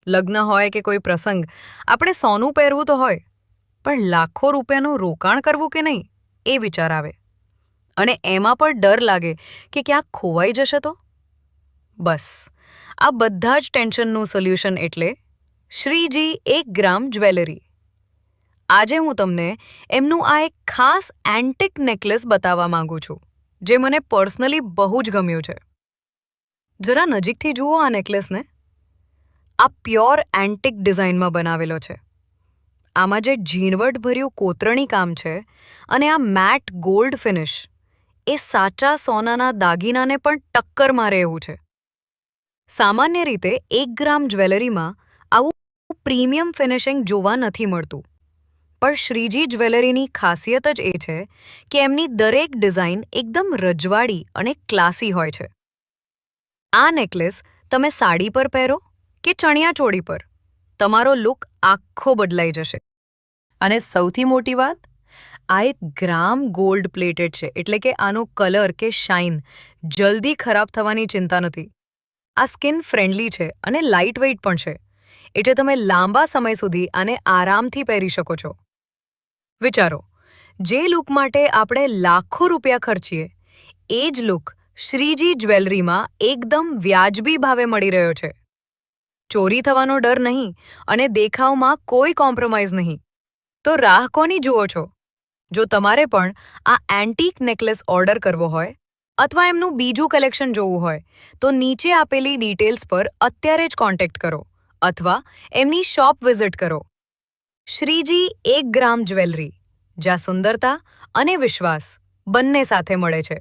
લગ્ન હોય કે કોઈ પ્રસંગ, આપણે સોનું પહેરવું તો હોય, પણ લાખો રૂપિયાનું રોકાણ કરવું કે નહીં એ વિચાર આવે. અને એમાં પણ ડર લાગે કે ક્યાંક ખોવાઈ જશે તો. બસ આ બધા જ ટેન્શનનું સોલ્યુશન એટલે શ્રીજી 1 ગ્રામ જ્વેલરી. આજે હું તમને એમનું આ એક ખાસ એન્ટિક નેકલેસ બતાવવા માંગુ છું, જે મને પર્સનલી બહુ જ ગમ્યું છે. જરા નજીકથી જુઓ આ નેકલેસને. આ પ્યોર એન્ટિક ડિઝાઇનમાં બનાવેલો છે. આમાં જે ઝીણવટભર્યું કોતરણી કામ છે અને આ મેટ ગોલ્ડ ફિનિશ, એ સાચા સોનાના દાગીનાને પણ ટક્કર મારે એવું છે. સામાન્ય રીતે 1 ગ્રામ જ્વેલરીમાં આવું પ્રીમિયમ ફિનિશિંગ જોવા નથી મળતું, પણ શ્રીજી જ્વેલરીની ખાસિયત જ એ છે કે એમની દરેક ડિઝાઇન એકદમ રજવાડી અને ક્લાસી હોય છે. આ નેકલેસ તમે સાડી પર પહેરો કે ચણિયાચોળી પર, તમારો લુક આખો બદલાઈ જશે. અને સૌથી મોટી વાત, આ એક ગ્રામ ગોલ્ડ પ્લેટેડ છે, એટલે કે આનો કલર કે શાઇન જલ્દી ખરાબ થવાની ચિંતા નથી. આ સ્કિન ફ્રેન્ડલી છે અને લાઇટ વેઇટ પણ છે, એટલે તમે લાંબા સમય સુધી આને આરામથી પહેરી શકો છો. વિચારો, જે લુક માટે આપણે લાખો રૂપિયા ખર્ચીએ, એ જ લુક શ્રીજી જ્વેલરીમાં એકદમ વ્યાજબી ભાવે મળી રહ્યો છે. ચોરી થવાનો ડર નહીં અને દેખાવમાં કોઈ કોમ્પ્રોમાઇઝ નહીં. તો રાહ કોની જુઓ છો? જો તમારે પણ આ એન્ટિક નેકલેસ ઓર્ડર કરવો હોય અથવા એમનું બીજું કલેક્શન જોવું હોય, તો નીચે આપેલી ડિટેલ્સ પર અત્યારે જ કોન્ટેક્ટ કરો અથવા એમની શોપ વિઝિટ કરો. શ્રીજી 1 ગ્રામ જ્વેલરી, જ્યાં સુંદરતા અને વિશ્વાસ બંને સાથે મળે છે.